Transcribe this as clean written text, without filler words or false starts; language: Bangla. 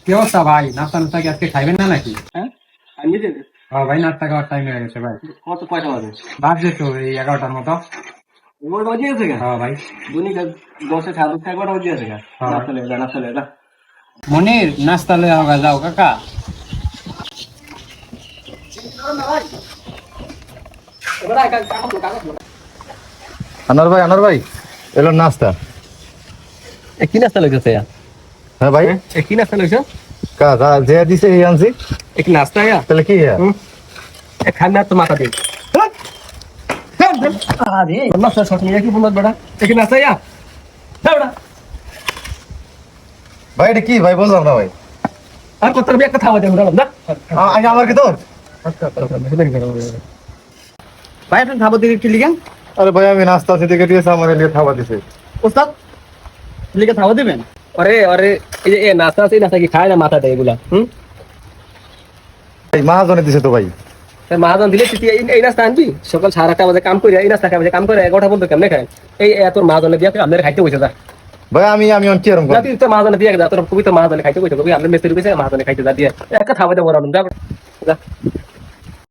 কি অবস্থা ভাই? নাস্তা নাস্তা কি আজকে খাইবেন না নাকি? হ্যাঁ আমি যে ভাই নাস্তা খাওয়ার টাইম হয়ে গেছে ভাই। কত কয়টা বাজে বাজছে তো এই 11টার মতো। ওই বাজে গেছে গা ভাই দুনি 10 সাড়ে 10 11টা বাজে গেছে গা হ্যাঁ। না চলে যা মনির নাস্তা লয়ে হোগা যাও কাকা। আনার ভাই এলো নাস্তা। কি নাস্তা লাগছে হ্যাঁ ভাই কি নাস্তা লাগছে কাজা যে দিছে এই আনছি। এক নাস্তা তাহলে কি খানা তো মাথা দে আরে নাস্তা শট নিয়ে কি বলছ বড়া এক নাস্তা বড়া ভাই এটা কি ভাই বুঝলাম না ভাই। আর কত একটা কথা বলে না আমার কি তোর ভাই আপনি খাবার দিকে কি লিখেন আরে ভাই আমি নাস্তা থেকে দিয়েছে আমার এলিয়ে খাওয়া দিছে। ওস্তাদ লিখে খাওয়া দিবেন আরে আরে এই যে নাস্তা আছে নাস্তা কি খায় না মাথা দেয় এগুলা ভাই মহাজনে দিছে তো ভাই। মহাজন দিলে তুই এই নাস্তা আনবি সকাল 8:30 বাজে কাম করে এই নাস্তা কাম করে 11টা পর্যন্ত কেমনে খায় এই তোর মহাজনে দিয়ে আপনাদের খাইতে বসে যা ভাই আমি অন কি এরকম না তুই তো মহাজনে দিয়ে যা তোর কবি তো মহাজনে খাইতে বসে কবি আপনার মেসের বসে মহাজনে খাইতে যা দিয়ে একটা খাওয়াতে বড় যা